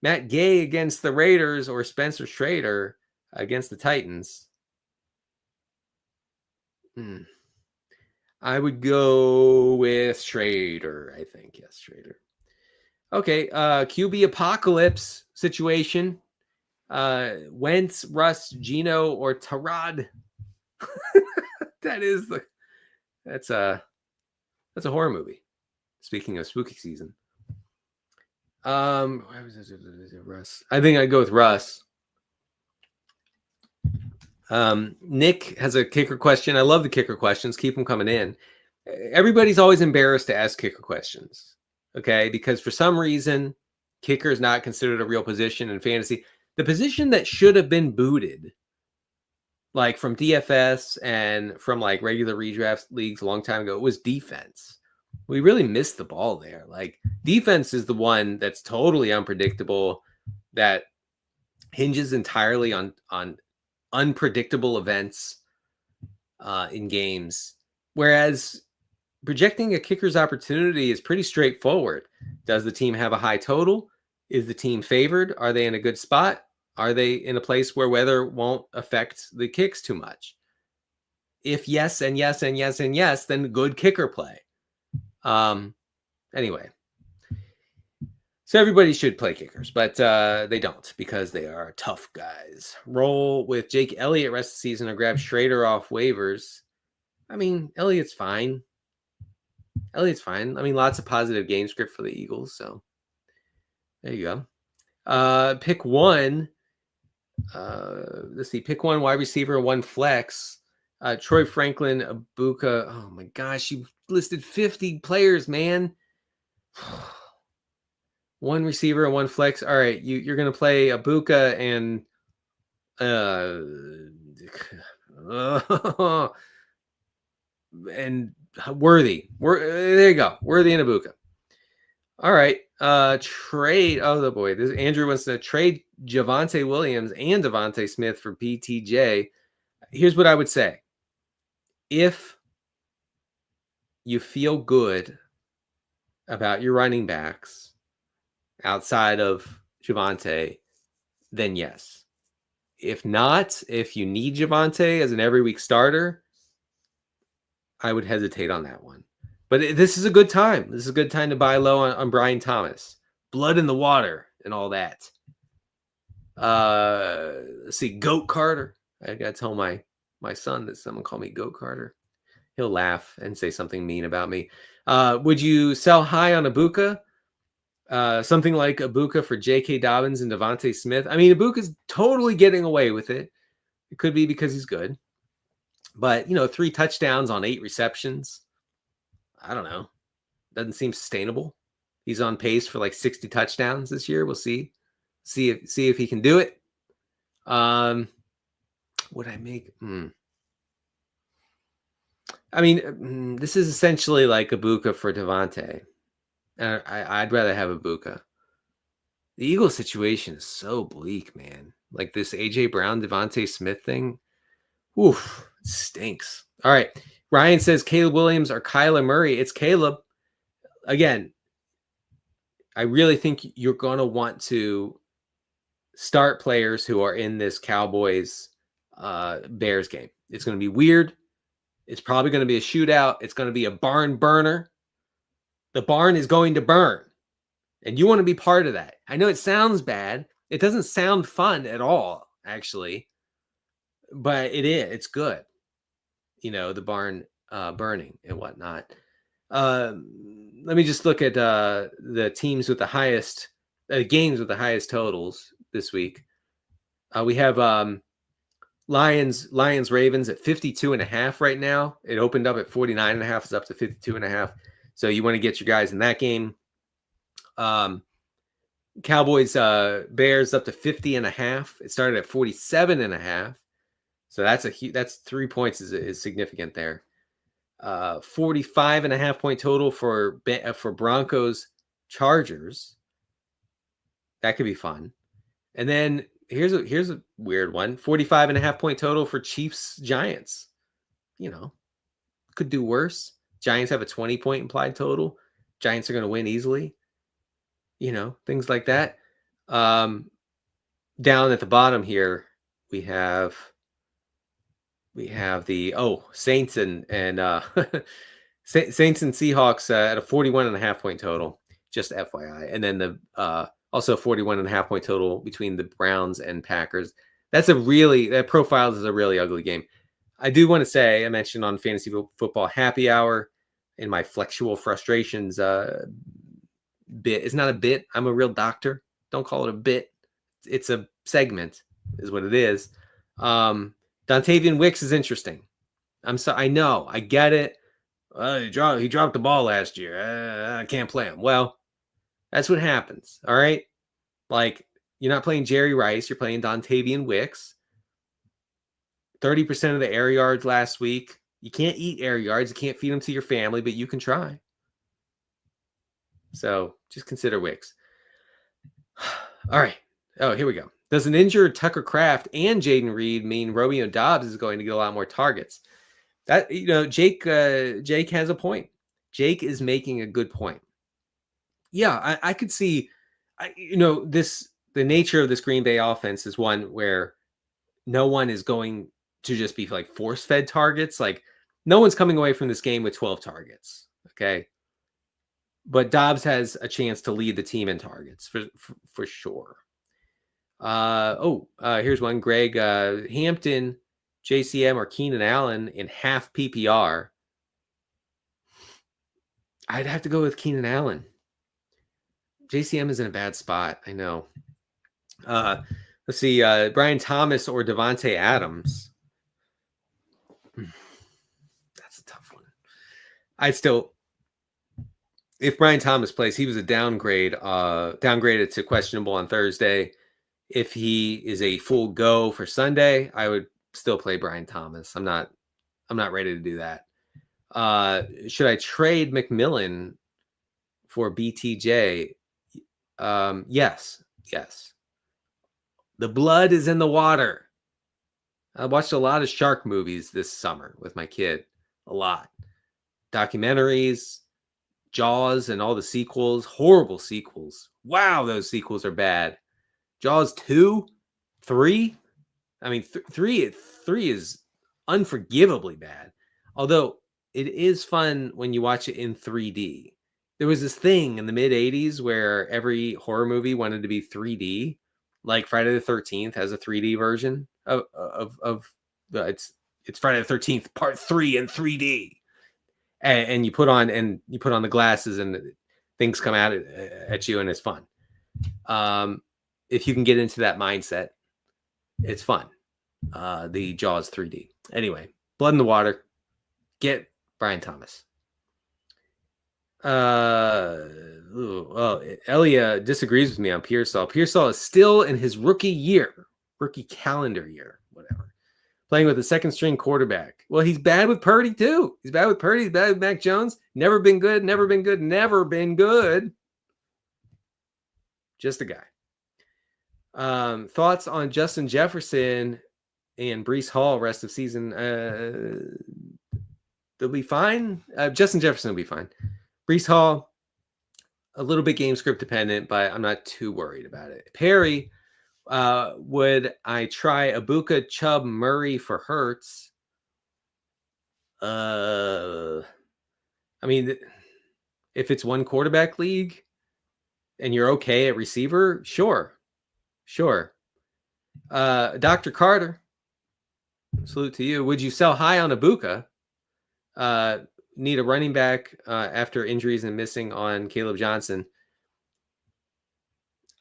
Matt Gay against the Raiders, or Spencer Schrader against the Titans. I would go with Schrader, I think. Yes, Schrader. Okay, QB apocalypse situation. Wentz, Russ, Gino, or Tyrod. That's a horror movie. Speaking of spooky season. Russ. I think I'd go with Russ. Nick has a kicker question. I love the kicker questions. Keep them coming in. Everybody's always embarrassed to ask kicker questions, okay? Because for some reason, kicker is not considered a real position in fantasy. The position that should have been booted, like from DFS and from like regular redraft leagues a long time ago, was defense. We really missed the ball there. Like, defense is the one that's totally unpredictable, that hinges entirely on unpredictable events in games. Whereas projecting a kicker's opportunity is pretty straightforward. Does the team have a high total? Is the team favored? Are they in a good spot? Are they in a place where weather won't affect the kicks too much? If yes, and yes, and yes, and yes, then good kicker play. Anyway, so everybody should play kickers, but they don't because they are tough guys. Roll with Jake Elliott rest of the season or grab Schrader off waivers. I mean, Elliott's fine. I mean, lots of positive game script for the Eagles, so there you go. Pick one. Let's see. Pick one wide receiver, one flex. Troy Franklin, Abuka. Oh my gosh, you listed 50 players, man. One receiver and one flex. All right, you're gonna play Abuka and and Worthy. There you go. Worthy and Abuka. All right. Trade. Oh boy. This Andrew wants to trade Javonte Williams and Devontae Smith for BTJ. Here's what I would say. If you feel good about your running backs outside of Javonte, then yes. If not, if you need Javonte as an every week starter, I would hesitate on that one. But this is a good time. This is a good time to buy low on Brian Thomas. Blood in the water and all that. Let's see, Goat Carter. I got to tell my son that someone called me Goat Carter. He'll laugh and say something mean about me. Would you sell high on Abuka? Something like Abuka for J.K. Dobbins and Devontae Smith. I mean, Abuka's totally getting away with it. It could be because he's good. But, 3 touchdowns on 8 receptions. I don't know. Doesn't seem sustainable. He's on pace for like 60 touchdowns this year. We'll see. See if he can do it. Would I make? I mean, this is essentially like Abuka for Devontae. I'd rather have Abuka. The Eagles situation is so bleak, man. Like this A.J. Brown, Devontae Smith thing. Oof, it stinks. All right. Ryan says Caleb Williams or Kyler Murray. It's Caleb. Again, I really think you're going to want to start players who are in this Cowboys Bears game. It's going to be weird. It's probably going to be a shootout. It's going to be a barn burner. The barn is going to burn. And you want to be part of that. I know it sounds bad. It doesn't sound fun at all, actually. But it is. It's good. The barn burning and whatnot. Let me just look at the teams with the highest games with the highest totals this week. We have Lions Ravens at 52.5 right now. It opened up at 49.5. It's up to 52.5. So you want to get your guys in that game. Cowboys Bears up to 50.5. It started at 47.5. So that's 3 points is significant there. 45.5 point total for Broncos Chargers. That could be fun. And then here's a weird one. 45.5 point total for Chiefs Giants. Could do worse. Giants have a 20 point implied total. Giants are going to win easily. Things like that. Down at the bottom here, we have the Saints and Saints and Seahawks at a 41.5 point total, just FYI. And then the also 41.5 point total between the Browns and Packers. That profiles as a really ugly game. I do want to say, I mentioned on Fantasy Football Happy Hour in my Flexual Frustrations bit. It's not a bit. I'm a real doctor. Don't call it a bit. It's a segment is what it is. Dontavian Wicks is interesting. I know. I get it. He dropped the ball last year. I can't play him. Well, that's what happens. All right. Like, you're not playing Jerry Rice. You're playing Dontavian Wicks. 30% of the air yards last week. You can't eat air yards. You can't feed them to your family, but you can try. So just consider Wicks. All right. Oh, here we go. Does an injured Tucker Kraft and Jaden Reed mean Romeo Dobbs is going to get a lot more targets? That, Jake has a point. Jake is making a good point. Yeah, I could see, the nature of this Green Bay offense is one where no one is going to just be like force-fed targets. Like, no one's coming away from this game with 12 targets. Okay. But Dobbs has a chance to lead the team in targets for sure. Here's one. Greg, Hampton, JCM, or Keenan Allen in half PPR. I'd have to go with Keenan Allen. JCM is in a bad spot. I know. Let's see. Brian Thomas or Devontae Adams. That's a tough one. If Brian Thomas plays, he was a downgraded to questionable on Thursday. If he is a full go for Sunday, I would still play Brian Thomas. I'm not ready to do that. Should I trade McMillan for BTJ? Yes. The blood is in the water. I watched a lot of shark movies this summer with my kid. A lot. Documentaries, Jaws, and all the sequels. Horrible sequels. Wow, those sequels are bad. Jaws 2, 3. I mean, 3 is unforgivably bad. Although it is fun when you watch it in 3D. There was this thing in the mid 80s where every horror movie wanted to be 3D. Like Friday the 13th has a 3D version of it's Friday the 13th Part 3 in 3D. And you put on the glasses and things come out at you and it's fun. If you can get into that mindset, it's fun. The Jaws 3D. Anyway, blood in the water. Get Brian Thomas. Elia disagrees with me on Pearsall. Pearsall is still in his rookie calendar year, whatever. Playing with a second string quarterback. Well, he's bad with Purdy too. He's bad with Mac Jones. Never been good. Just a guy. Thoughts on Justin Jefferson and Breece Hall rest of season? They'll be fine. Justin Jefferson will be fine. Breece Hall, a little bit game script dependent, but I'm not too worried about it. Perry, would I try Ibuka, Chubb, Murray for Hurts? I mean, if it's one quarterback league and you're okay at receiver, sure. Dr. Carter, salute to you. Would you sell high on Ibuka? Need a running back after injuries and missing on Caleb Johnson.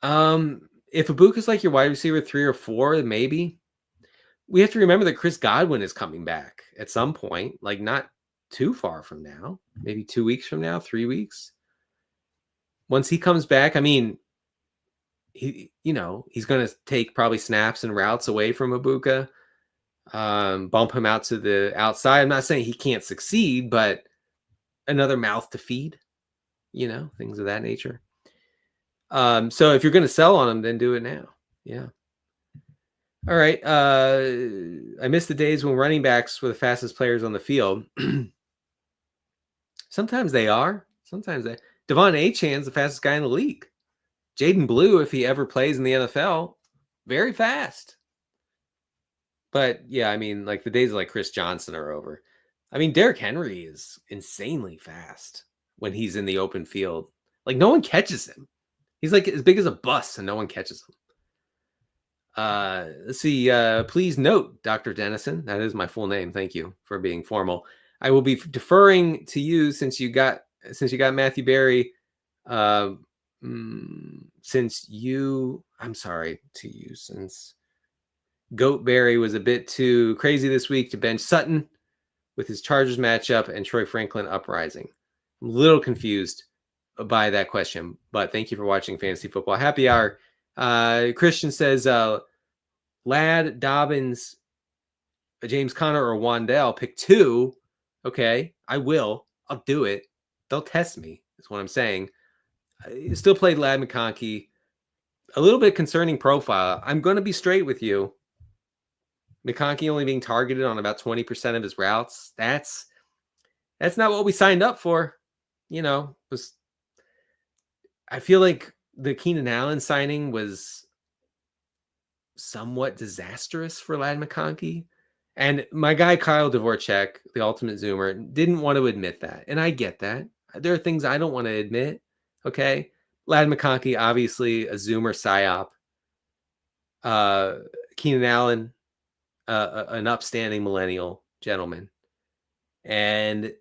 If Ibuka's like your wide receiver 3 or 4, maybe. We have to remember that Chris Godwin is coming back at some point, like not too far from now, maybe 2 weeks from now, 3 weeks. Once he comes back, I mean, he's going to take probably snaps and routes away from Ibuka. Bump him out to the outside. I'm not saying he can't succeed, but another mouth to feed, things of that nature. So if you're going to sell on him, then do it now. Yeah. All right. I miss the days when running backs were the fastest players on the field. Sometimes they are. Devon Achane's the fastest guy in the league. Jaden Blue, if he ever plays in the NFL, very fast. But yeah, I mean, like the days of like Chris Johnson are over. I mean, Derrick Henry is insanely fast when he's in the open field. Like no one catches him. He's like as big as a bus and no one catches him. Let's see. Please note, Dr. Dennison. That is my full name. Thank you for being formal. I will be deferring to you since you got Matthew Berry. Since Goatberry was a bit too crazy this week to bench Sutton with his Chargers matchup and Troy Franklin uprising. I'm a little confused by that question, but thank you for watching Fantasy Football Happy Hour. Christian says, Ladd, Dobbins, James Conner, or Wandell. Pick 2. Okay, I will. I'll do it. They'll test me, is what I'm saying. I still played Ladd McConkey. a little bit concerning profile. I'm going to be straight with you. McConkey only being targeted on about 20% of his routes. That's not what we signed up for. I feel like the Keenan Allen signing was somewhat disastrous for Ladd McConkey. And my guy, Kyle Dvorak, the ultimate Zoomer, didn't want to admit that. And I get that. There are things I don't want to admit. Okay. Ladd McConkey, obviously a Zoomer psyop. Keenan Allen, an upstanding millennial gentleman. And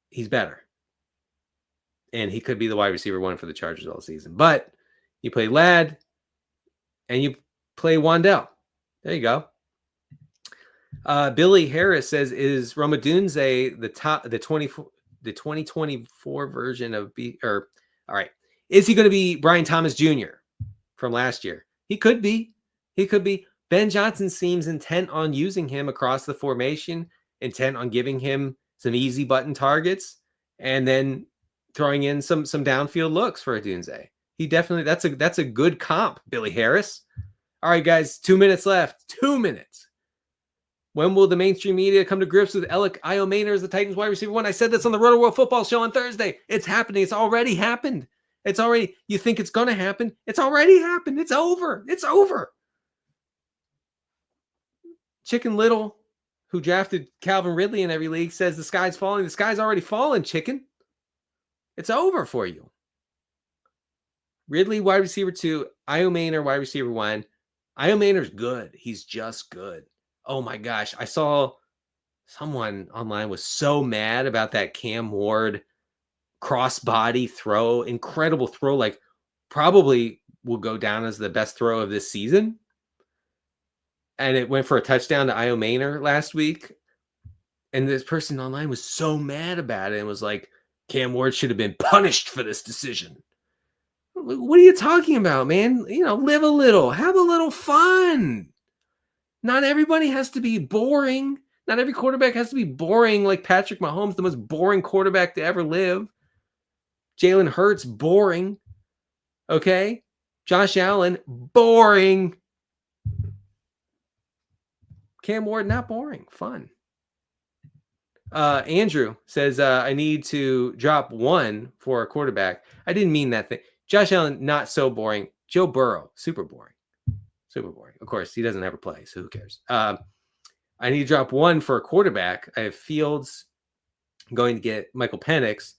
he's better. And he could be the wide receiver 1 for the Chargers all season. But you play Ladd and you play Wandell. There you go. Billy Harris says, is Romadunze the 2024 version of all right. Is he going to be Brian Thomas Jr. from last year? He could be. Ben Johnson seems intent on using him across the formation, intent on giving him some easy button targets, and then throwing in some downfield looks for Odunze. He definitely, that's a good comp, Billy Harris. All right, guys, 2 minutes left. 2 minutes. When will the mainstream media come to grips with Alec Iomaner as the Titans wide receiver 1? I said this on the Rotoworld football show on Thursday. It's happening. It's already happened. You think it's going to happen. It's already happened. It's over. Chicken Little, who drafted Calvin Ridley in every league, says the sky's falling. The sky's already fallen, Chicken. It's over for you. Ridley, wide receiver 2. Iomaner, wide receiver 1. Iomaner's good. He's just good. Oh my gosh. I saw someone online was so mad about that Cam Ward crossbody throw. Incredible throw. Like, probably will go down as the best throw of this season. And it went for a touchdown to Iomaner last week. And this person online was so mad about it and was like, Cam Ward should have been punished for this decision. What are you talking about, man? Live a little. Have a little fun. Not everybody has to be boring. Not every quarterback has to be boring like Patrick Mahomes, the most boring quarterback to ever live. Jalen Hurts, boring. Okay? Josh Allen, boring. Cam Ward, not boring. Fun. Andrew says, I need to drop 1 for a quarterback. I didn't mean that thing. Josh Allen, not so boring. Joe Burrow, super boring. Super boring. Of course, he doesn't ever play, so who cares? I need to drop 1 for a quarterback. I have Fields. I'm going to get Michael Penix.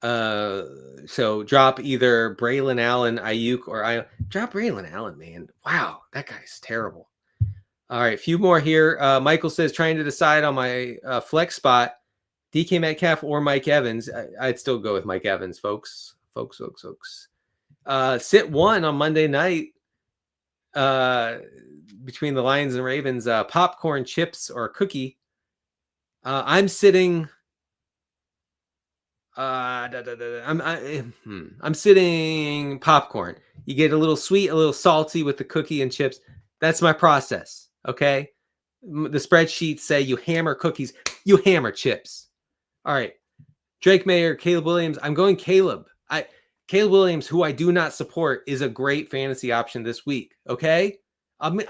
So drop either Braylon Allen, Ayuk, or drop Braylon Allen, man. Wow, that guy's terrible. All right, a few more here. Michael says, trying to decide on my flex spot, DK Metcalf or Mike Evans. I'd still go with Mike Evans, folks. Sit 1 on Monday night between the Lions and Ravens. Popcorn, chips, or a cookie. I'm sitting. I'm sitting popcorn. You get a little sweet, a little salty with the cookie and chips. That's my process. Okay. The spreadsheets say you hammer cookies, you hammer chips. All right. Drake Mayer, Caleb Williams. I'm going Caleb. Caleb Williams, who I do not support, is a great fantasy option this week. Okay. I'm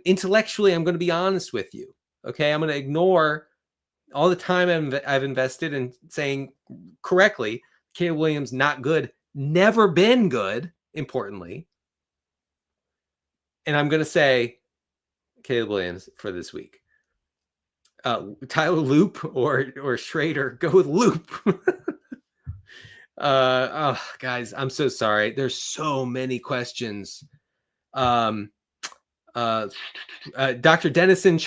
intellectually, I'm going to be honest with you. Okay. I'm going to ignore all the time I've invested in saying correctly, Caleb Williams, not good, never been good, importantly. And I'm going to say Caleb Williams for this week. Tyler Loop or Schrader, go with Loop. Guys, I'm so sorry. There's so many questions. Dr. Dennison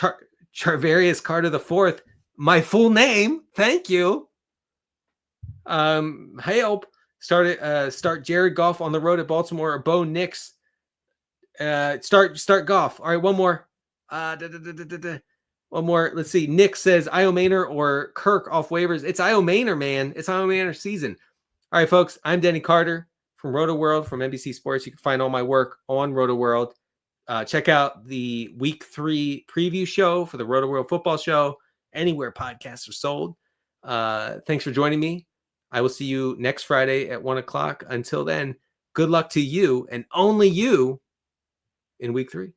Charvarius Carter IV, my full name. Thank you. Help. Start Jared Goff on the road at Baltimore or Bo Nix. Start Goff. All right, one more. One more. Let's see. Nick says Iomaner or Kirk off waivers. It's Iomaner, man. It's Iomaner season. All right, folks. I'm Denny Carter from Rotoworld from NBC Sports. You can find all my work on Rotoworld. Check out the Week 3 preview show for the Rotoworld football show anywhere podcasts are sold. Thanks for joining me. I will see you next Friday at 1:00. Until then, Good luck to you and only you in week 3.